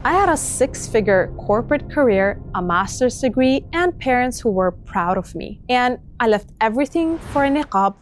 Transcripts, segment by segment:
I had a six-figure corporate career, a master's degree, and parents who were proud of me. And I left everything for a niqab.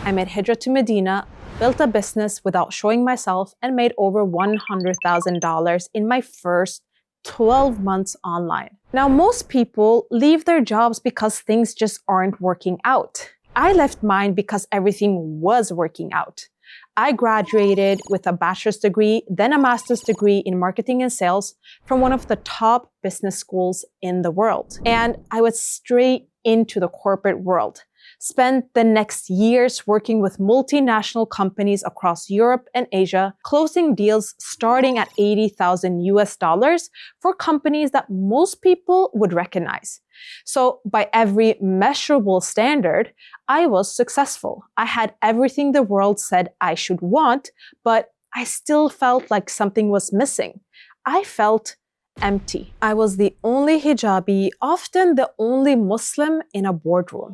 I made hijrah to Medina, built a business without showing myself, and made over $100,000 in my first 12 months online. Now, most people leave their jobs because things just aren't working out. I left mine because everything was working out. I graduated with a bachelor's degree, then a master's degree in marketing and sales from one of the top business schools in the world. And I went straight into the corporate world. Spent the next years working with multinational companies across Europe and Asia, closing deals starting at $80,000 for companies that most people would recognize. So by every measurable standard, I was successful. I had everything the world said I should want, but I still felt like something was missing. I felt empty. I was the only hijabi, often the only Muslim in a boardroom.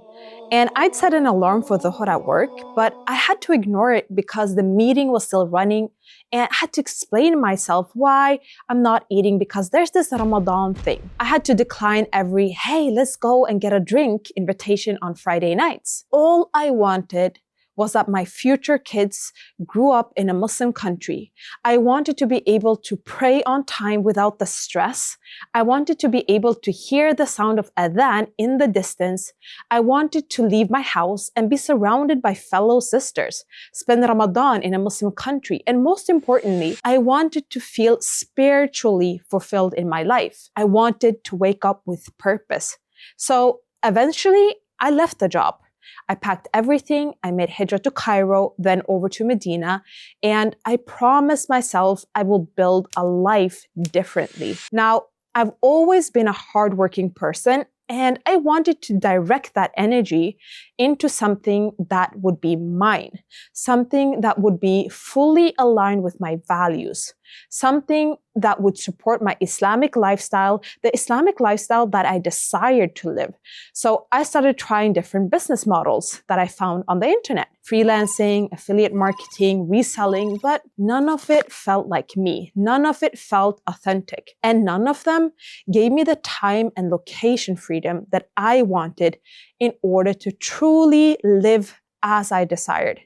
And I'd set an alarm for dhuhr at work, but I had to ignore it because the meeting was still running, and I had to explain myself why I'm not eating because there's this Ramadan thing. I had to decline every, hey, let's go and get a drink invitation on Friday nights. All I wanted was that my future kids grew up in a Muslim country. I wanted to be able to pray on time without the stress. I wanted to be able to hear the sound of adhan in the distance. I wanted to leave my house and be surrounded by fellow sisters, spend Ramadan in a Muslim country, and most importantly, I wanted to feel spiritually fulfilled in my life. I wanted to wake up with purpose. So eventually, I left the job. I packed everything, I made hijrah to Cairo, then over to Medina, and I promised myself I will build a life differently. Now, I've always been a hardworking person, and I wanted to direct that energy into something that would be mine, something that would be fully aligned with my values, something that would support my Islamic lifestyle, the Islamic lifestyle that I desired to live. So I started trying different business models that I found on the internet, freelancing, affiliate marketing, reselling, but none of it felt like me. None of it felt authentic. And none of them gave me the time and location freedom that I wanted in order to truly live as I desired.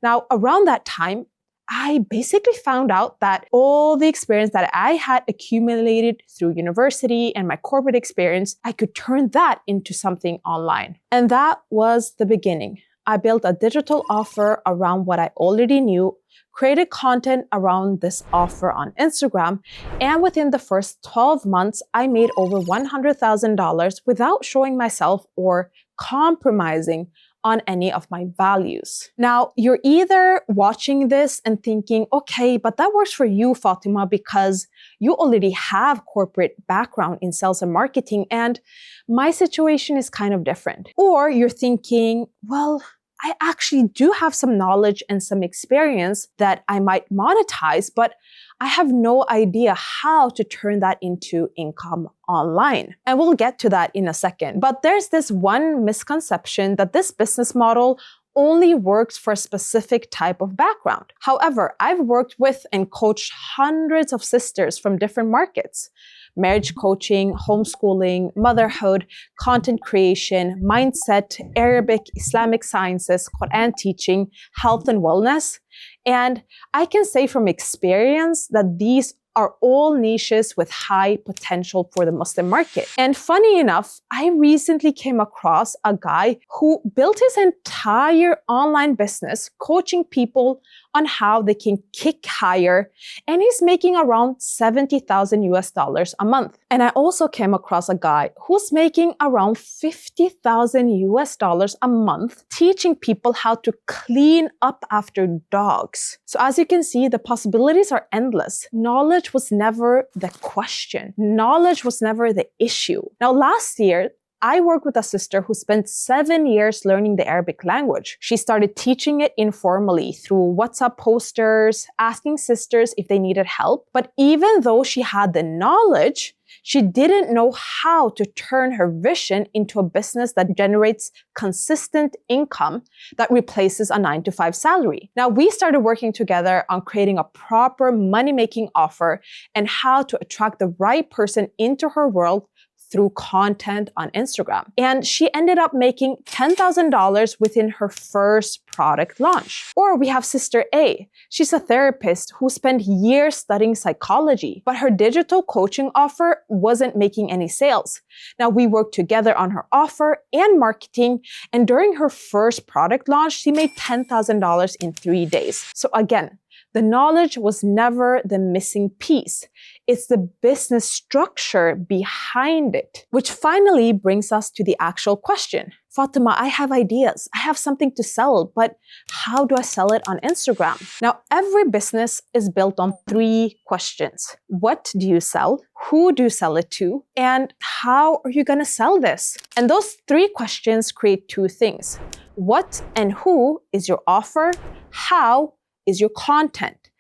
Now, around that time, I basically found out that all the experience that I had accumulated through university and my corporate experience, I could turn that into something online. And that was the beginning. I built a digital offer around what I already knew, created content around this offer on Instagram, and within the first 12 months, I made over $100,000 without showing myself or compromising on any of my values. Now, you're either watching this and thinking, okay, but that works for you, Fatima, because you already have corporate background in sales and marketing, and my situation is kind of different. Or you're thinking, well, I actually do have some knowledge and some experience that I might monetize, but I have no idea how to turn that into income online. And we'll get to that in a second. But there's this one misconception that this business model only works for a specific type of background. However, I've worked with and coached hundreds of sisters from different markets: marriage coaching, homeschooling, motherhood, content creation, mindset, Arabic, Islamic sciences, Quran teaching, health and wellness. And I can say from experience that these are all niches with high potential for the Muslim market. And funny enough, I recently came across a guy who built his entire online business coaching people on how they can kick higher, and he's making around $70,000 a month. And I also came across a guy who's making around $50,000 a month teaching people how to clean up after dogs. So as you can see, the possibilities are endless. Knowledge was never the question. Knowledge was never the issue. Now, last year, I worked with a sister who spent 7 years learning the Arabic language. She started teaching it informally through WhatsApp posters, asking sisters if they needed help. But even though she had the knowledge, She didn't know how to turn her vision into a business that generates consistent income that replaces a 9-to-5 salary. Now, we started working together on creating a proper money-making offer and how to attract the right person into her world through content on Instagram. And she ended up making $10,000 within her first product launch. Or we have Sister A. She's a therapist who spent years studying psychology, but her digital coaching offer wasn't making any sales. Now, we worked together on her offer and marketing, and during her first product launch, she made $10,000 in 3 days. So again, the knowledge was never the missing piece. It's the business structure behind it, which finally brings us to the actual question. Fatima, I have ideas. I have something to sell, but how do I sell it on Instagram? Now, every business is built on 3 questions. What do you sell? Who do you sell it to? And how are you going to sell this? And those 3 questions create 2 things. What and who is your offer? How is your content?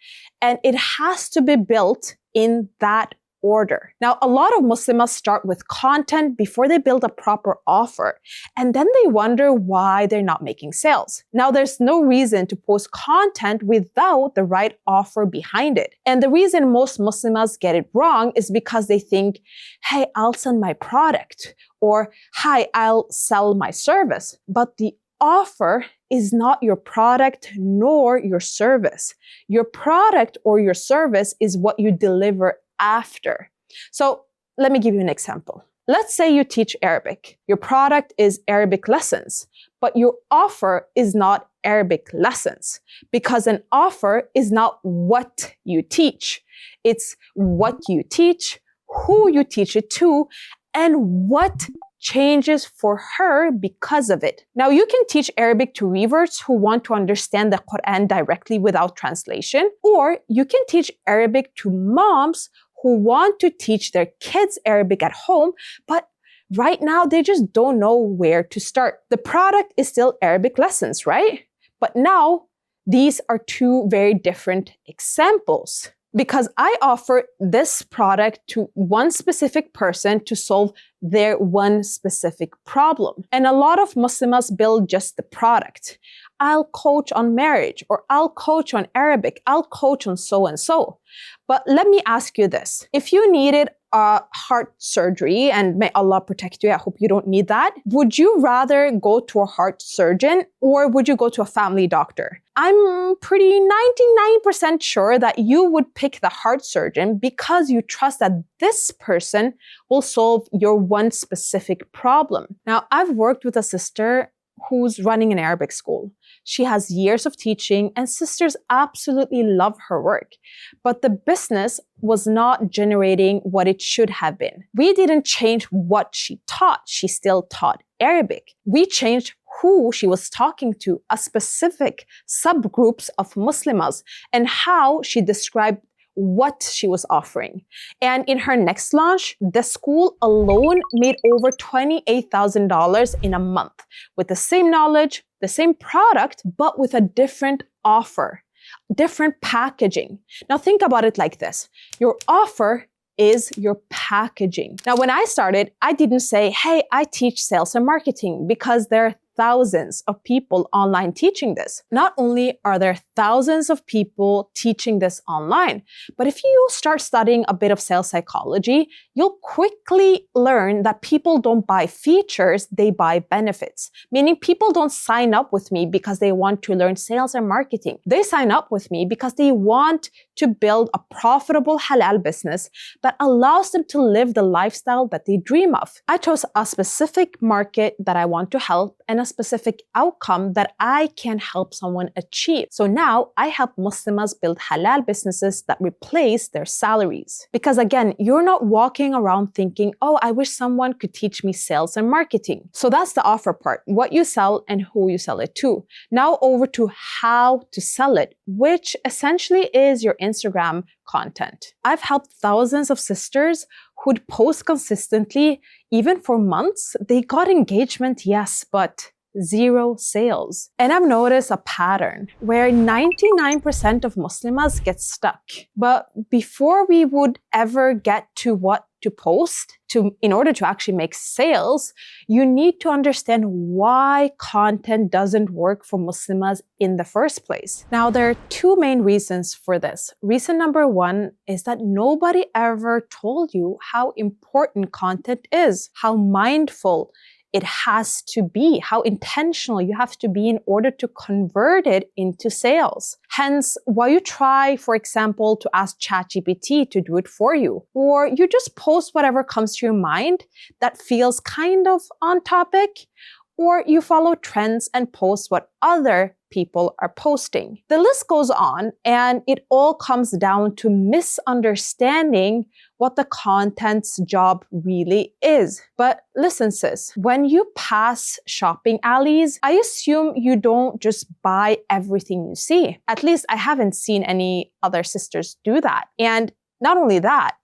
And it has to be built in that order. Now, a lot of Muslims start with content before they build a proper offer, and then they wonder why they're not making sales. Now, there's no reason to post content without the right offer behind it. And the reason most Muslims get it wrong is because they think, hey, I'll sell my product, or hi, I'll sell my service. But the offer is not your product nor your service. Your product or your service is what you deliver after. So let me give you an example. Let's say you teach Arabic. Your product is Arabic lessons, but your offer is not Arabic lessons, because an offer is not what you teach. It's what you teach, who you teach it to, and what changes for her because of it. Now, you can teach Arabic to reverts who want to understand the Quran directly without translation, or you can teach Arabic to moms who want to teach their kids Arabic at home, but right now they just don't know where to start. The product is still Arabic lessons, right? But now these are 2 very different examples, because I offer this product to one specific person to solve their one specific problem. And a lot of Muslims build just the product. I'll coach on marriage, or I'll coach on Arabic, I'll coach on so and so. But let me ask you this. If you needed a heart surgery, and may Allah protect you, I hope you don't need that, would you rather go to a heart surgeon or would you go to a family doctor? I'm pretty 99% sure that you would pick the heart surgeon because you trust that this person will solve your one specific problem. Now, I've worked with a sister who's running an Arabic school. She has years of teaching, and sisters absolutely love her work. But the business was not generating what it should have been. We didn't change what she taught. She still taught Arabic. We changed who she was talking to, a specific subgroups of Muslims, and how she described what she was offering. And in her next launch, the school alone made over $28,000 in a month with the same knowledge, the same product, but with a different offer, different packaging. Now think about it like this. Your offer is your packaging. Now, when I started, I didn't say, hey, I teach sales and marketing, because there are thousands of people online teaching this. Not only are there thousands of people teaching this online, but if you start studying a bit of sales psychology, you'll quickly learn that people don't buy features, they buy benefits. Meaning people don't sign up with me because they want to learn sales and marketing. They sign up with me because they want to build a profitable halal business that allows them to live the lifestyle that they dream of. I chose a specific market that I want to help and a specific outcome that I can help someone achieve. So now I help Muslims build halal businesses that replace their salaries. Because again, you're not walking around thinking, oh, I wish someone could teach me sales and marketing. So that's the offer part, what you sell and who you sell it to. Now over to how to sell it, which essentially is your Instagram content. I've helped thousands of sisters who'd post consistently, even for months. They got engagement, yes, but zero sales. And I've noticed a pattern where 99% of Muslimas get stuck. But before we would ever get to what to post in order to actually make sales, you need to understand why content doesn't work for Muslimas in the first place. Now, there are two main reasons for this. Reason number one is that nobody ever told you how important content is, how mindful it has to be, how intentional you have to be in order to convert it into sales. Hence, why you try, for example, to ask ChatGPT to do it for you, or you just post whatever comes to your mind that feels kind of on topic, or you follow trends and post what other people are posting. The list goes on, and it all comes down to misunderstanding what the content's job really is. But listen, sis, when you pass shopping alleys, I assume you don't just buy everything you see. At least I haven't seen any other sisters do that. And not only that,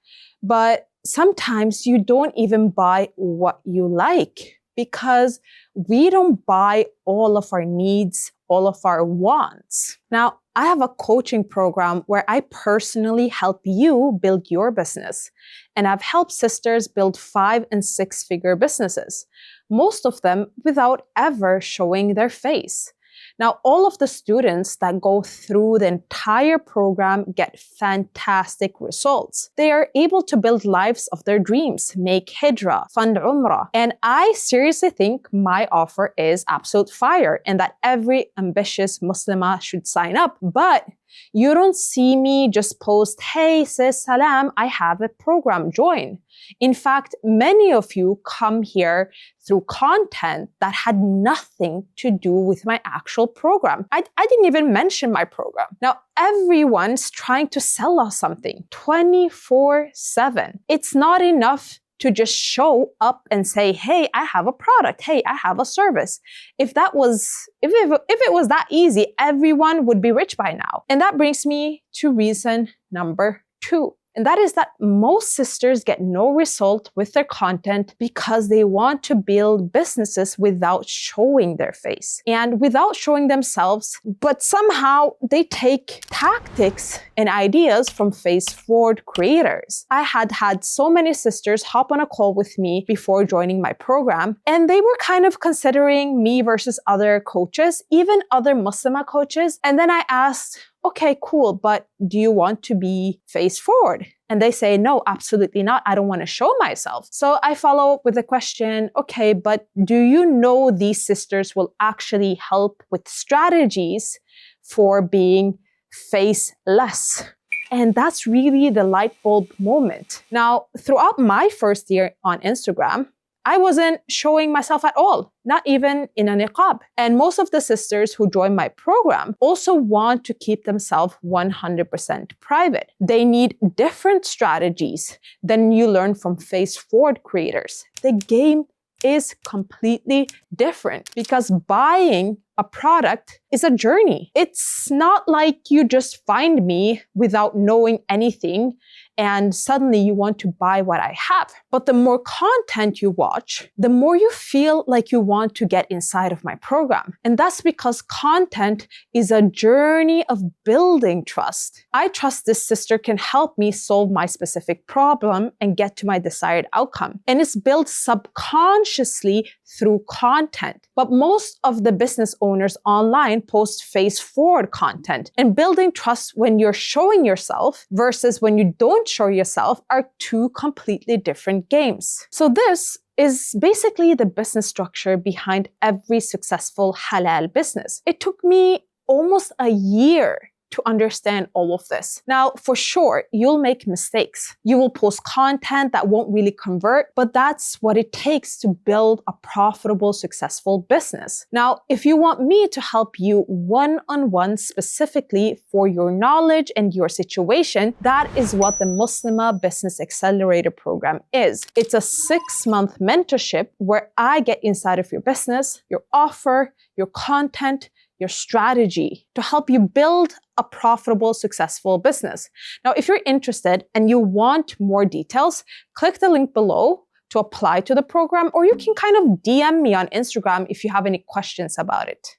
but sometimes you don't even buy what you like, because we don't buy all of our needs, all of our wants. Now, I have a coaching program where I personally help you build your business. And I've helped sisters build 5- and 6-figure businesses, most of them without ever showing their face. Now, all of the students that go through the entire program get fantastic results. They are able to build lives of their dreams, make hijrah, fund umrah. And I seriously think my offer is absolute fire and that every ambitious Muslimah should sign up. But you don't see me just post, "Hey sis, salam, I have a program, join." In fact, many of you come here through content that had nothing to do with my actual program. I didn't even mention my program. Now, everyone's trying to sell us something 24/7. It's not enough to just show up and say, "Hey, I have a product. Hey, I have a service." If it was that easy, everyone would be rich by now. And that brings me to reason number 2. And that is that most sisters get no result with their content because they want to build businesses without showing their face and without showing themselves, but somehow they take tactics and ideas from face-forward creators. I had so many sisters hop on a call with me before joining my program, and they were kind of considering me versus other coaches, even other Muslimah coaches. And then I asked, "Okay, cool, but do you want to be face forward?" And they say, "No, absolutely not. I don't want to show myself." So I follow up with the question, "Okay, but do you know these sisters will actually help with strategies for being faceless?" And that's really the light bulb moment. Now, throughout my first year on Instagram, I wasn't showing myself at all, not even in a niqab. And most of the sisters who join my program also want to keep themselves 100% private. They need different strategies than you learn from face-forward creators. The game is completely different because buying a product is a journey. It's not like you just find me without knowing anything and suddenly you want to buy what I have. But the more content you watch, the more you feel like you want to get inside of my program. And that's because content is a journey of building trust. I trust this sister can help me solve my specific problem and get to my desired outcome. And it's built subconsciously through content. But most of the business owners online post face-forward content. And building trust when you're showing yourself versus when you don't show yourself are two completely different games. So this is basically the business structure behind every successful halal business. It took me almost a year to understand all of this. Now, for sure, you'll make mistakes. You will post content that won't really convert, but that's what it takes to build a profitable, successful business. Now, if you want me to help you one-on-one specifically for your knowledge and your situation, that is what the Muslimah Business Accelerator program is. It's a 6-month mentorship where I get inside of your business, your offer, your content, your strategy to help you build a profitable, successful business. Now, if you're interested and you want more details, click the link below to apply to the program, or you can kind of DM me on Instagram if you have any questions about it.